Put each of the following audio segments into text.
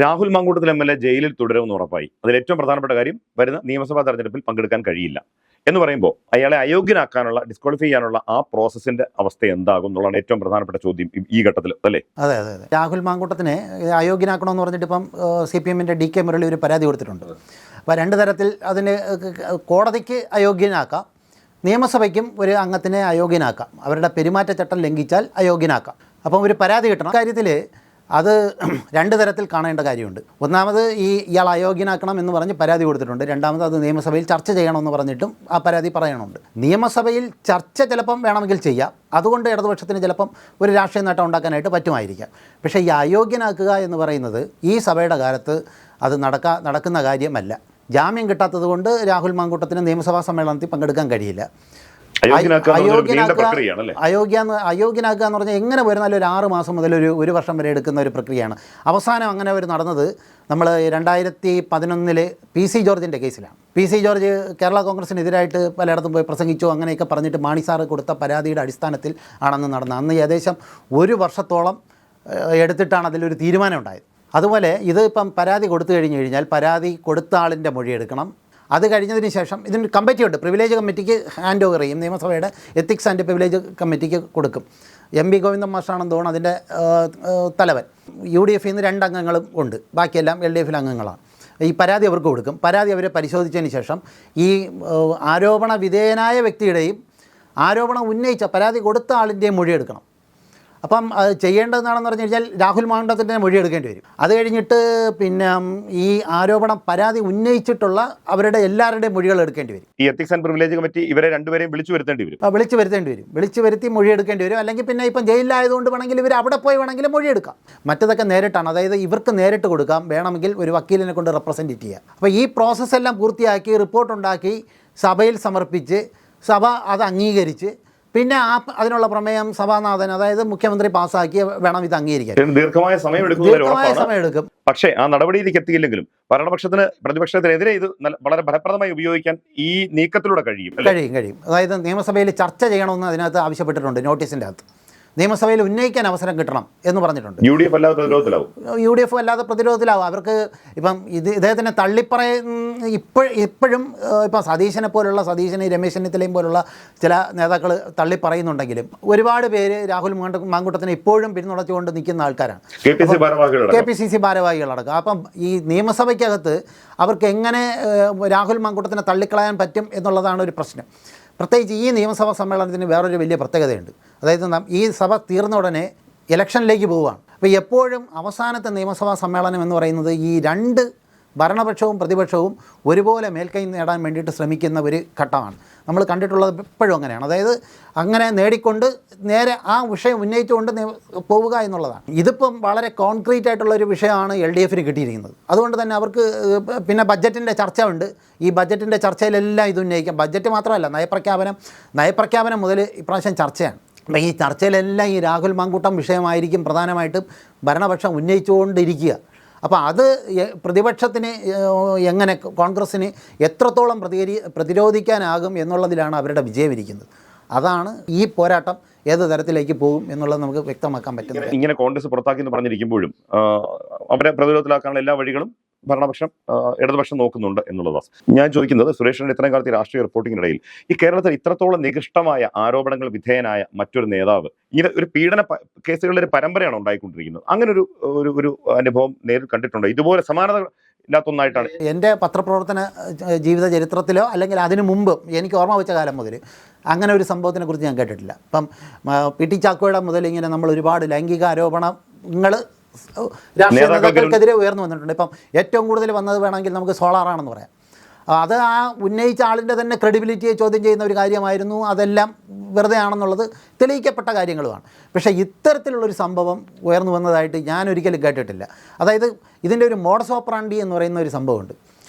Rahul Mamkootathil MLA ജയിലിൽ തുടരുമെന്ന് ഉറപ്പായി. അതിൽ ഏറ്റവും പ്രധാനപ്പെട്ട കാര്യം വരുന്ന നിയമസഭാ തെരഞ്ഞെടുപ്പിൽ പങ്കെടുക്കാൻ കഴിയില്ല എന്ന് പറയുമ്പോൾ അയാളെ അയോഗ്യനാക്കാനുള്ള, ഡിസ്ക്വാളിഫൈ ചെയ്യാനുള്ള ആ പ്രോസസ്സിന്റെ അവസ്ഥ എന്താകും എന്നുള്ളതാണ് ഏറ്റവും പ്രധാനപ്പെട്ട ചോദ്യം ഈ ഘട്ടത്തിൽ, അല്ലേ? അതെ അതെ അതെ. രാഹുൽ മാങ്കൂട്ടത്തിനെ അയോഗ്യനാക്കണമെന്ന് പറഞ്ഞിട്ട് ഇപ്പം CPM-ന്റെ DK മുരളി ഒരു പരാതി കൊടുത്തിട്ടുണ്ട്. അപ്പോൾ രണ്ട് തരത്തിൽ അതിന് കോടതിക്ക് അയോഗ്യനാക്കാം, നിയമസഭയ്ക്കും ഒരു അംഗത്തിനെ അയോഗ്യനാക്കാം. അവരുടെ പെരുമാറ്റച്ചട്ടം ലംഘിച്ചാൽ അയോഗ്യനാക്കാം. അപ്പം ഒരു പരാതി കിട്ടണം. കാര്യത്തിൽ അത് രണ്ട് തരത്തിൽ കാണേണ്ട കാര്യമുണ്ട്. ഒന്നാമത് ഇയാൾ അയോഗ്യനാക്കണം എന്ന് പറഞ്ഞ് പരാതി കൊടുത്തിട്ടുണ്ട്. രണ്ടാമത് അത് നിയമസഭയിൽ ചർച്ച ചെയ്യണമെന്ന് പറഞ്ഞിട്ടും ആ പരാതി പറയണമുണ്ട്. നിയമസഭയിൽ ചർച്ച ചിലപ്പം വേണമെങ്കിൽ ചെയ്യാം, അതുകൊണ്ട് ഇടതുപക്ഷത്തിന് ചിലപ്പം ഒരു രാഷ്ട്രീയ നേട്ടം ഉണ്ടാക്കാനായിട്ട് പറ്റുമായിരിക്കാം. പക്ഷേ ഈ അയോഗ്യനാക്കുക എന്ന് പറയുന്നത് ഈ സഭയുടെ കാലത്ത് അത് നടക്കുന്ന കാര്യമല്ല. ജാമ്യം കിട്ടാത്തത് കൊണ്ട് രാഹുൽ മാങ്കൂട്ടത്തിന് നിയമസഭാ സമ്മേളനത്തിൽ പങ്കെടുക്കാൻ കഴിയില്ല. അയോഗ്യനാക്കുക എന്ന് പറഞ്ഞാൽ എങ്ങനെ വരുന്നാലും ഒരു 6 മാസം മുതൽ ഒരു വർഷം വരെ എടുക്കുന്ന ഒരു പ്രക്രിയയാണ്. അവസാനം അങ്ങനെ ഒരു നടന്നത് നമ്മൾ 2011 PC ജോർജിൻ്റെ കേസിലാണ്. PC ജോർജ് കേരള കോൺഗ്രസിനെതിരായിട്ട് പലയിടത്തും പോയി പ്രസംഗിച്ചു, അങ്ങനെയൊക്കെ പറഞ്ഞിട്ട് മാണി സാറ് കൊടുത്ത പരാതിയുടെ അടിസ്ഥാനത്തിൽ ആണെന്ന് നടന്നത്. അന്ന് ഏകദേശം 1 വർഷത്തോളം എടുത്തിട്ടാണ് അതിലൊരു തീരുമാനം ഉണ്ടായത്. അതുപോലെ ഇത് ഇപ്പം പരാതി കൊടുത്തു കഴിഞ്ഞാൽ പരാതി കൊടുത്ത ആളിൻ്റെ മൊഴിയെടുക്കണം. അത് കഴിഞ്ഞതിന് ശേഷം ഇതിന് കമ്മിറ്റി ഉണ്ട്, പ്രിവിലേജ് കമ്മിറ്റിക്ക് ഹാൻഡ് ഓവർ ചെയ്യും. നിയമസഭയുടെ എത്തിക്സ് ആൻഡ് പ്രിവിലേജ് കമ്മിറ്റിക്ക് കൊടുക്കും. MB ഗോവിന്ദൻ മാഷാണെന്ന് തോന്നുന്നു അതിൻ്റെ തലവൻ. UDF-ൽ നിന്ന് 2 അംഗങ്ങളും ഉണ്ട്, ബാക്കിയെല്ലാം LDF-ൽ അംഗങ്ങളാണ്. ഈ പരാതി അവർക്ക് കൊടുക്കും. പരാതി അവർ പരിശോധിച്ചതിന് ശേഷം ഈ ആരോപണ വിധേയനായ വ്യക്തിയുടെയും ആരോപണം ഉന്നയിച്ച പരാതി കൊടുത്ത ആളിൻ്റെയും മൊഴിയെടുക്കണം. അപ്പം അത് ചെയ്യേണ്ടതെന്നാണെന്ന് പറഞ്ഞു കഴിഞ്ഞാൽ രാഹുൽ മാങ്കൂട്ടത്തിൻ്റെ മൊഴിയെടുക്കേണ്ടി വരും. അത് കഴിഞ്ഞിട്ട് പിന്നെ ഈ പരാതി ഉന്നയിച്ചിട്ടുള്ള അവരുടെ എല്ലാവരുടെയും മൊഴികൾ എടുക്കേണ്ടി വരും. ഈ എത്തിക്സ് ആൻഡ് പ്രിവിലേജ് കമ്മിറ്റി ഇവരെ രണ്ടുപേരെയും വിളിച്ചു വരുത്തേണ്ടി വരും. വിളിച്ചു വരുത്തി മൊഴിയെടുക്കേണ്ടി വരും. അല്ലെങ്കിൽ പിന്നെ ഇപ്പം ജയിലിലായതുകൊണ്ട് വേണമെങ്കിൽ ഇവർ അവിടെ പോയി വേണമെങ്കിൽ മൊഴിയെടുക്കാം. മറ്റതൊക്കെ നേരിട്ടാണ്, അതായത് ഇവർക്ക് നേരിട്ട് കൊടുക്കാം, വേണമെങ്കിൽ ഒരു വക്കീലിനെ കൊണ്ട് റെപ്രസെൻറ്റ് ചെയ്യാം. അപ്പോൾ ഈ പ്രോസസ്സെല്ലാം പൂർത്തിയാക്കി റിപ്പോർട്ടുണ്ടാക്കി സഭയിൽ സമർപ്പിച്ച് സഭ അത് അംഗീകരിച്ച് പിന്നെ അതിനുള്ള പ്രമേയം സഭാനാഥൻ, അതായത് മുഖ്യമന്ത്രി പാസ്സാക്കി വേണം ഇത് അംഗീകരിക്കാൻ. ദീർഘമായ സമയം എടുക്കും. പക്ഷേ ആ നടപടിയിലേക്ക് എത്തിയില്ലെങ്കിലും ഭരണപക്ഷത്തിന് പ്രതിപക്ഷത്തിനെതിരെ ഇത് വളരെ ഫലപ്രദമായി ഉപയോഗിക്കാൻ ഈ നീക്കത്തിലൂടെ കഴിയും. അതായത് നിയമസഭയിൽ ചർച്ച ചെയ്യണമെന്ന് അതിനകത്ത് ആവശ്യപ്പെട്ടിട്ടുണ്ട്. നോട്ടീസിൻ്റെ അകത്ത് നിയമസഭയിൽ ഉന്നയിക്കാൻ അവസരം കിട്ടണം എന്ന് പറഞ്ഞിട്ടുണ്ട്. UDF അല്ലാതെ പ്രതിരോധത്തിലാവും. അവർക്ക് ഇപ്പം ഇദ്ദേഹത്തിനെ ഇപ്പോഴും ഇപ്പം സതീശനെ രമേശ് ചെന്നിത്തലയും പോലുള്ള ചില നേതാക്കൾ തള്ളിപ്പറയുന്നുണ്ടെങ്കിലും ഒരുപാട് പേര് രാഹുൽ മാങ്കൂട്ടത്തിനെ ഇപ്പോഴും പിന്തുണച്ചുകൊണ്ട് നിൽക്കുന്ന ആൾക്കാരാണ്, KPCC ഭാരവാഹികളടക്കം. അപ്പം ഈ നിയമസഭയ്ക്കകത്ത് അവർക്ക് എങ്ങനെ രാഹുൽ മാങ്കൂട്ടത്തിനെ തള്ളിക്കളയാൻ പറ്റും എന്നുള്ളതാണ് ഒരു പ്രശ്നം. പ്രത്യേകിച്ച് ഈ നിയമസഭാ സമ്മേളനത്തിന് വേറൊരു വലിയ പ്രത്യേകതയുണ്ട്. അതായത് ഈ സഭ തീർന്ന ഉടനെ ഇലക്ഷനിലേക്ക് പോവുകയാണ്. അപ്പോൾ എപ്പോഴും അവസാനത്തെ നിയമസഭാ സമ്മേളനം എന്ന് പറയുന്നത് ഈ 2 ഭരണപക്ഷവും പ്രതിപക്ഷവും ഒരുപോലെ മേൽക്കൈ നേടാൻ വേണ്ടിയിട്ട് ശ്രമിക്കുന്ന ഒരു ഘട്ടമാണ്. നമ്മൾ കണ്ടിട്ടുള്ളത് എപ്പോഴും അങ്ങനെയാണ്. അതായത് അങ്ങനെ നേടിക്കൊണ്ട് നേരെ ആ വിഷയം ഉന്നയിച്ചുകൊണ്ട് പോവുക എന്നുള്ളതാണ്. ഇതിപ്പം വളരെ കോൺക്രീറ്റ് ആയിട്ടുള്ളൊരു വിഷയമാണ് LDF-ന് കിട്ടിയിരിക്കുന്നത്. അതുകൊണ്ട് തന്നെ അവർക്ക് പിന്നെ ബഡ്ജറ്റിൻ്റെ ചർച്ച ഉണ്ട്. ഈ ബഡ്ജറ്റിൻ്റെ ചർച്ചയിലെല്ലാം ഇത് ഉന്നയിക്കാം. ബഡ്ജറ്റ് മാത്രമല്ല, നയപ്രഖ്യാപനം മുതൽ ഇപ്രാവശ്യം ചർച്ചയാണ്. അപ്പം ഈ ചർച്ചയിലെല്ലാം ഈ രാഹുൽ മാങ്കൂട്ടം വിഷയമായിരിക്കും പ്രധാനമായിട്ടും ഭരണപക്ഷം ഉന്നയിച്ചുകൊണ്ടിരിക്കുക. അപ്പോൾ അത് പ്രതിപക്ഷത്തിന് എങ്ങനെ, കോൺഗ്രസ്സിന് എത്രത്തോളം പ്രതിരോധിക്കാനാകും എന്നുള്ളതിലാണ് അവരുടെ വിജയം ഇരിക്കുന്നത്. അതാണ് ഈ പോരാട്ടം ഏത് തരത്തിലേക്ക് പോകും എന്നുള്ളത് നമുക്ക് വ്യക്തമാക്കാൻ പറ്റുന്നത്. ഇങ്ങനെ കോൺഗ്രസ് പുറത്താക്കി എന്ന് പറഞ്ഞിരിക്കുമ്പോഴും അവരെ പ്രതിരോധത്തിലാക്കാനുള്ള എല്ലാ വഴികളും ഇടതുപക്ഷം നോക്കുന്നുണ്ട് എന്നുള്ളതാണ് ഞാൻ ചോദിക്കുന്നത്. സുരേഷിന്റെ ഇത്രയും കാലത്ത് രാഷ്ട്രീയ റിപ്പോർട്ടിങ്ങിനിടയിൽ ഈ കേരളത്തിൽ ഇത്രത്തോളം നികൃഷ്ടമായ ആരോപണങ്ങൾ വിധേയനായ മറ്റൊരു നേതാവ്, ഇങ്ങനെ ഒരു പീഡന കേസുകളുടെ ഒരു പരമ്പരയാണ് ഉണ്ടായിക്കൊണ്ടിരിക്കുന്നത്. അങ്ങനെ ഒരു അനുഭവം നേരിൽ കണ്ടിട്ടുണ്ടോ? ഇതുപോലെ സമാനത ഇല്ലാത്തൊന്നായിട്ടാണ്. എൻ്റെ പത്രപ്രവർത്തന ജീവിത ചരിത്രത്തിലോ അല്ലെങ്കിൽ അതിനു മുമ്പ് എനിക്ക് ഓർമ്മ വെച്ച കാലം മുതൽ അങ്ങനെ ഒരു സംഭവത്തിനെ കുറിച്ച് ഞാൻ കേട്ടിട്ടില്ല. ഇപ്പം PT ചാക്കോയുടെ മുതൽ ഇങ്ങനെ നമ്മൾ ഒരുപാട് ലൈംഗിക ആരോപണങ്ങൾ രാഷ്ട്രീയ നേതാക്കൾക്കെതിരെ ഉയർന്നു വന്നിട്ടുണ്ട്. ഇപ്പം ഏറ്റവും കൂടുതൽ വന്നത് വേണമെങ്കിൽ നമുക്ക് സോളാറാണെന്ന് പറയാം. അത് ആ ഉന്നയിച്ച ആളിൻ്റെ തന്നെ ക്രെഡിബിലിറ്റിയെ ചോദ്യം ചെയ്യുന്ന ഒരു കാര്യമായിരുന്നു. അതെല്ലാം വെറുതെ ആണെന്നുള്ളത് തെളിയിക്കപ്പെട്ട കാര്യങ്ങളുമാണ്. പക്ഷേ ഇത്തരത്തിലുള്ളൊരു സംഭവം ഉയർന്നു വന്നതായിട്ട് ഞാൻ ഒരിക്കലും കേട്ടിട്ടില്ല. അതായത് ഇതിൻ്റെ ഒരു മോഡസ് ഓപ്പറാണ്ടി എന്ന് പറയുന്ന ഒരു സംഭവമുണ്ട്.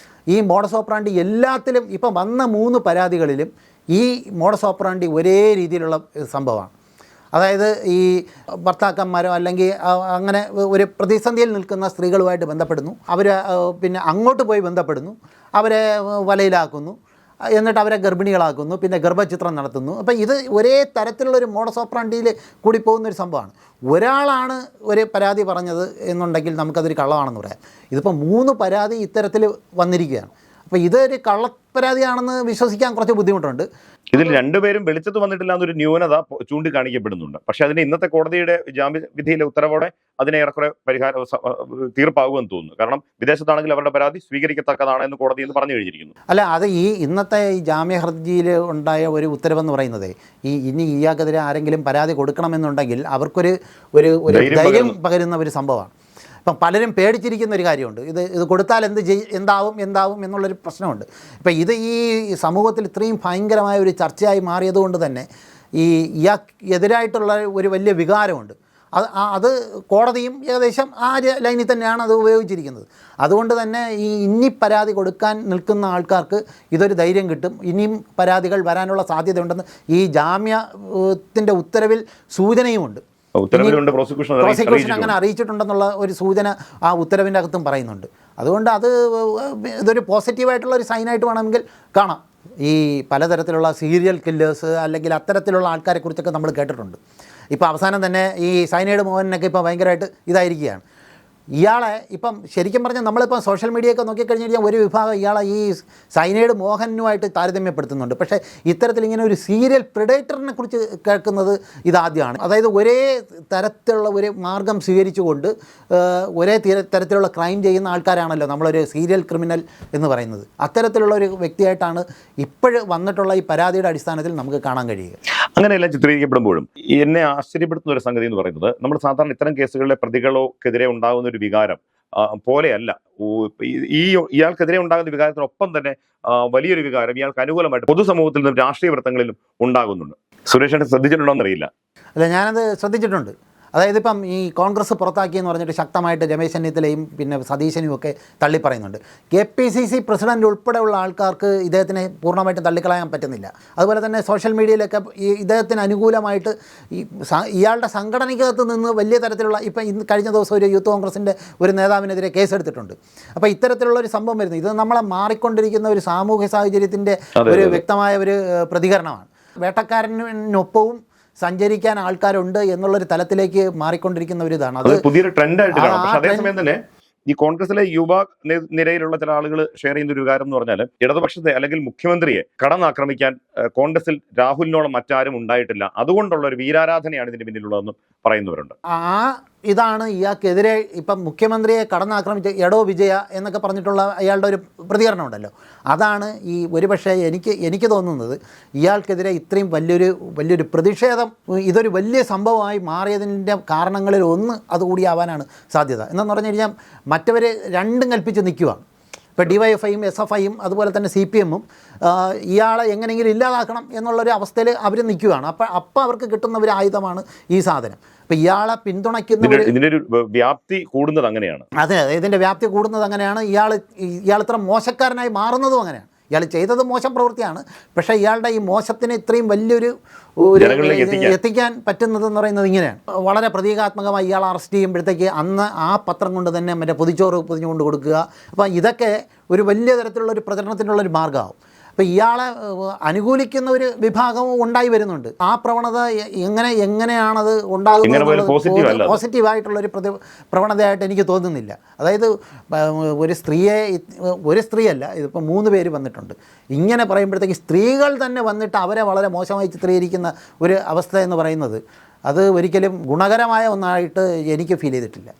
ഈ മോഡസ് ഓപ്പറാണ്ടി എല്ലാത്തിലും ഇപ്പം വന്ന 3 പരാതികളിലും ഈ മോഡസ് ഓപ്പറാണ്ടി ഒരേ രീതിയിലുള്ള സംഭവമാണ്. അതായത് ഈ ഭർത്താക്കന്മാരോ അല്ലെങ്കിൽ അങ്ങനെ ഒരു പ്രതിസന്ധിയിൽ നിൽക്കുന്ന സ്ത്രീകളുമായിട്ട് ബന്ധപ്പെടുന്നു, അവർ പിന്നെ അങ്ങോട്ട് പോയി ബന്ധപ്പെടുന്നു, അവരെ വലയിലാക്കുന്നു, എന്നിട്ട് അവരെ ഗർഭിണികളാക്കുന്നു, പിന്നെ ഗർഭചിത്രം നടത്തുന്നു. അപ്പോൾ ഇത് ഒരേ തരത്തിലുള്ളൊരു മോഡസ് ഓപ്പറാണ്ടിയിൽ കൂടി പോകുന്നൊരു സംഭവമാണ്. ഒരാളാണ് ഒരു പരാതി പറഞ്ഞത് എന്നുണ്ടെങ്കിൽ നമുക്കതൊരു കള്ളമാണെന്ന് പറയാം. ഇതിപ്പോൾ 3 പരാതി ഇത്തരത്തിൽ വന്നിരിക്കുകയാണ്. അപ്പോൾ ഇതൊരു കള്ളപ്പരാതിയാണെന്ന് വിശ്വസിക്കാൻ കുറച്ച് ബുദ്ധിമുട്ടുണ്ട്. ഇതിൽ രണ്ടുപേരും വെളിച്ചത്ത് വന്നിട്ടില്ല എന്നൊരു ന്യൂനത ചൂണ്ടിക്കാണിക്കപ്പെടുന്നുണ്ട്. പക്ഷേ അതിന് ഇന്നത്തെ കോടതിയുടെ ജാമ്യവിധിയിലെ ഉത്തരവോടെ അതിനെ ഏറെക്കുറെ തീർപ്പാകുമെന്ന് തോന്നുന്നു. കാരണം വിദേശത്താണെങ്കിൽ അവരുടെ പരാതി സ്വീകരിക്കത്തക്കതാണ് എന്ന് കോടതി എന്ന് പറഞ്ഞു കഴിഞ്ഞിരിക്കുന്നു. അല്ല, അത് ഈ ഇന്നത്തെ ഈ ജാമ്യ ഹർജിയിൽ ഉണ്ടായ ഒരു ഉത്തരവെന്ന് പറയുന്നത് ഇനി ഇയാൾക്കെതിരെ ആരെങ്കിലും പരാതി കൊടുക്കണമെന്നുണ്ടെങ്കിൽ അവർക്കൊരു ധൈര്യം പകരുന്ന ഒരു സംഭവമാണ്. ഇപ്പം പലരും പേടിച്ചിരിക്കുന്ന ഒരു കാര്യമുണ്ട്, ഇത് കൊടുത്താൽ എന്താവും എന്നുള്ളൊരു പ്രശ്നമുണ്ട്. ഇപ്പം ഈ സമൂഹത്തിൽ ഇത്രയും ഭയങ്കരമായ ഒരു ചർച്ചയായി മാറിയതുകൊണ്ട് തന്നെ ഇയാൾക്കെതിരായിട്ടുള്ള ഒരു വലിയ വികാരമുണ്ട്. അത് കോടതിയും ഏകദേശം ആ ലൈനിൽ തന്നെയാണ് അത് ഉപയോഗിച്ചിരിക്കുന്നത്. അതുകൊണ്ട് തന്നെ ഇനി പരാതി കൊടുക്കാൻ നിൽക്കുന്ന ആൾക്കാർക്ക് ഇതൊരു ധൈര്യം കിട്ടും. ഇനിയും പരാതികൾ വരാനുള്ള സാധ്യതയുണ്ടെന്ന് ഈ ജാമ്യത്തിൻ്റെ ഉത്തരവിൽ സൂചനയുമുണ്ട്. പ്രോസിക്യൂഷൻ അങ്ങനെ അറിയിച്ചിട്ടുണ്ടെന്നുള്ള ഒരു സൂചന ആ ഉത്തരവിൻ്റെ അകത്തും പറയുന്നുണ്ട്. അതുകൊണ്ട് ഇതൊരു പോസിറ്റീവായിട്ടുള്ള ഒരു സൈനായിട്ട് വേണമെങ്കിൽ കാണാം. ഈ പലതരത്തിലുള്ള സീരിയൽ കില്ലേഴ്സ് അല്ലെങ്കിൽ അത്തരത്തിലുള്ള ആൾക്കാരെക്കുറിച്ചൊക്കെ നമ്മൾ കേട്ടിട്ടുണ്ട്. ഇപ്പോൾ അവസാനം തന്നെ ഈ സൈനൈഡ് മോഹനൊക്കെ ഇപ്പോൾ ഭയങ്കരമായിട്ട് ഇതായിരിക്കുകയാണ്. ഇയാളെ ഇപ്പം ശരിക്കും പറഞ്ഞാൽ നമ്മളിപ്പോൾ സോഷ്യൽ മീഡിയയൊക്കെ നോക്കിക്കഴിഞ്ഞ് കഴിഞ്ഞാൽ ഒരു വിഭാഗം ഇയാളെ ഈ സൈനൈഡ് മോഹനുമായിട്ട് താരതമ്യപ്പെടുത്തുന്നുണ്ട്. പക്ഷേ ഇത്തരത്തിൽ ഇങ്ങനെ ഒരു സീരിയൽ പ്രിഡേറ്ററിനെ കുറിച്ച് കേൾക്കുന്നത് ഇതാദ്യമാണ്. അതായത് ഒരേ തരത്തിലുള്ള ഒരു മാർഗം സ്വീകരിച്ചുകൊണ്ട് ഒരേ തരത്തിലുള്ള ക്രൈം ചെയ്യുന്ന ആൾക്കാരാണല്ലോ നമ്മളൊരു സീരിയൽ ക്രിമിനൽ എന്ന് പറയുന്നത്. അത്തരത്തിലുള്ള ഒരു വ്യക്തിയായിട്ടാണ് ഇപ്പോഴും വന്നിട്ടുള്ള ഈ പരാതിയുടെ അടിസ്ഥാനത്തിൽ നമുക്ക് കാണാൻ കഴിയുക. അങ്ങനെയെല്ലാം ചിത്രീകരിക്കപ്പെടുമ്പോഴും എന്നെ ആശ്ചര്യപ്പെടുത്തുന്ന ഒരു സംഗതി എന്ന് പറയുന്നത്, നമ്മൾ സാധാരണ ഇത്തരം കേസുകളിലെ പ്രതികൾക്കെതിരെ ഉണ്ടാകുന്ന ഒരു വികാരം പോലെയല്ല ഇയാൾക്കെതിരെ ഉണ്ടാകുന്ന വികാരത്തിനൊപ്പം തന്നെ വലിയൊരു വികാരം ഇയാൾക്ക് അനുകൂലമായിട്ട് പൊതുസമൂഹത്തിൽ നിന്നും രാഷ്ട്രീയ വൃത്തങ്ങളിലും ഉണ്ടാകുന്നുണ്ട്. സുരേഷ് ശ്രദ്ധിച്ചിട്ടുണ്ടോ എന്നറിയില്ല. അല്ല, ഞാനത് ശ്രദ്ധിച്ചിട്ടുണ്ട്. അതായത് ഇപ്പം ഈ കോൺഗ്രസ് പുറത്താക്കിയെന്ന് പറഞ്ഞിട്ട് ശക്തമായിട്ട് രമേശ് ചെന്നിത്തലയും പിന്നെ സതീശനും ഒക്കെ തള്ളിപ്പറയുന്നുണ്ട്. KPCC പ്രസിഡന്റ് ഉൾപ്പെടെയുള്ള ആൾക്കാർക്ക് ഇദ്ദേഹത്തിനെ പൂർണ്ണമായിട്ടും തള്ളിക്കളയാൻ പറ്റുന്നില്ല. അതുപോലെ തന്നെ സോഷ്യൽ മീഡിയയിലൊക്കെ ഇദ്ദേഹത്തിന് അനുകൂലമായിട്ട് ഇയാളുടെ സംഘടനയ്ക്കകത്ത് നിന്ന് വലിയ തരത്തിലുള്ള ഇപ്പം കഴിഞ്ഞ ദിവസം ഒരു യൂത്ത് കോൺഗ്രസിൻ്റെ ഒരു നേതാവിനെതിരെ കേസെടുത്തിട്ടുണ്ട്. അപ്പോൾ ഇത്തരത്തിലുള്ള ഒരു സംഭവം വരുന്നത് ഇത് നമ്മളെ മാറിക്കൊണ്ടിരിക്കുന്ന ഒരു സാമൂഹ്യ സാഹചര്യത്തിൻ്റെ ഒരു വ്യക്തമായ ഒരു പ്രതികരണമാണ്. വേട്ടക്കാരനൊപ്പവും സഞ്ചരിക്കാൻ ആൾക്കാരുണ്ട് എന്നുള്ളൊരു തലത്തിലേക്ക് മാറിക്കൊണ്ടിരിക്കുന്ന ഒരു ഇതാണ്. അത് പുതിയൊരു ട്രെൻഡായിട്ട് കാണാം. പക്ഷേ അതേസമയം തന്നെ ഈ കോൺഗ്രസിലെ യുവ നിരയിലുള്ള ചില ആളുകൾ ഷെയർ ചെയ്യുന്ന ഒരു കാര്യം എന്ന് പറഞ്ഞാൽ, ഇടതുപക്ഷത്തെ അല്ലെങ്കിൽ മുഖ്യമന്ത്രിയെ കടന്നാക്രമിക്കാൻ കോൺഗ്രസിൽ രാഹുലിനോളം മറ്റാരും ഉണ്ടായിട്ടില്ല, അതുകൊണ്ടുള്ള ഒരു വീരാരാധനയാണ് ഇതിന് പിന്നിലുള്ളതെന്നും പറയുന്നവരുണ്ട്. ഇതാണ് ഇയാൾക്കെതിരെ ഇപ്പം മുഖ്യമന്ത്രിയെ കടന്നാക്രമിച്ച് എടോ വിജയ എന്നൊക്കെ പറഞ്ഞിട്ടുള്ള അയാളുടെ ഒരു പ്രതികരണം ഉണ്ടല്ലോ. അതാണ് ഒരുപക്ഷെ എനിക്ക് തോന്നുന്നത് ഇയാൾക്കെതിരെ ഇത്രയും വലിയൊരു പ്രതിഷേധം ഇതൊരു വലിയ സംഭവമായി മാറിയതിൻ്റെ കാരണങ്ങളിൽ ഒന്ന് അതുകൂടിയാവാനാണ് സാധ്യത. എന്നു പറഞ്ഞു കഴിഞ്ഞാൽ മറ്റവർ രണ്ടും കൽപ്പിച്ച് നിൽക്കുകയാണ്. ഇപ്പോൾ DYFIയും SFIയും അതുപോലെ തന്നെ CPMും ഇയാളെ എങ്ങനെയെങ്കിലും ഇല്ലാതാക്കണം എന്നുള്ളൊരു അവസ്ഥയിൽ അവർ നിൽക്കുകയാണ്. അപ്പോൾ അവർക്ക് കിട്ടുന്ന ഒരു ആയുധമാണ് ഈ സാധനം. അപ്പോൾ ഇയാളെ പിന്തുണയ്ക്കുന്ന ഇതിൻ്റെ വ്യാപ്തി കൂടുന്നത് അങ്ങനെയാണ്. അതെ, ഇതിൻ്റെ വ്യാപ്തി കൂടുന്നത് അങ്ങനെയാണ്. ഇയാൾ ഇത്ര മോശക്കാരനായി മാറുന്നതും അങ്ങനെയാണ്. ഇയാൾ ചെയ്തത് മോശം പ്രവൃത്തിയാണ്, പക്ഷേ ഇയാളുടെ ഈ മോശത്തിന് ഇത്രയും വലിയൊരു എത്തിക്കാൻ പറ്റുന്നതെന്ന് പറയുന്നത് ഇങ്ങനെയാണ്. വളരെ പ്രതീകാത്മകമായി ഇയാൾ അറസ്റ്റ് ചെയ്യുമ്പോഴത്തേക്ക് അന്ന് ആ പത്രം കൊണ്ട് തന്നെ മറ്റേ പൊതിച്ചോറ് പൊതിഞ്ഞുകൊണ്ട് കൊടുക്കുക. അപ്പോൾ ഇതൊക്കെ ഒരു വലിയ തരത്തിലുള്ളൊരു പ്രചരണത്തിനുള്ളൊരു മാർഗ്ഗമാവും. അപ്പോൾ ഇയാളെ അനുകൂലിക്കുന്ന ഒരു വിഭാഗവും ഉണ്ടായി വരുന്നുണ്ട്. ആ പ്രവണത എങ്ങനെയാണത് ഉണ്ടാകുന്നത് പോസിറ്റീവായിട്ടുള്ളൊരു പ്രവണതയായിട്ട് എനിക്ക് തോന്നുന്നില്ല. അതായത് ഒരു സ്ത്രീയല്ല, ഇതിപ്പോൾ 3 പേര് വന്നിട്ടുണ്ട്. ഇങ്ങനെ പറയുമ്പോഴത്തേക്ക് സ്ത്രീകൾ തന്നെ വന്നിട്ട് അവരെ വളരെ മോശമായി ചിത്രീകരിക്കുന്ന ഒരു അവസ്ഥ എന്ന് പറയുന്നത് അത് ഒരിക്കലും ഗുണകരമായ ഒന്നായിട്ട് എനിക്ക് ഫീൽ ചെയ്തിട്ടില്ല.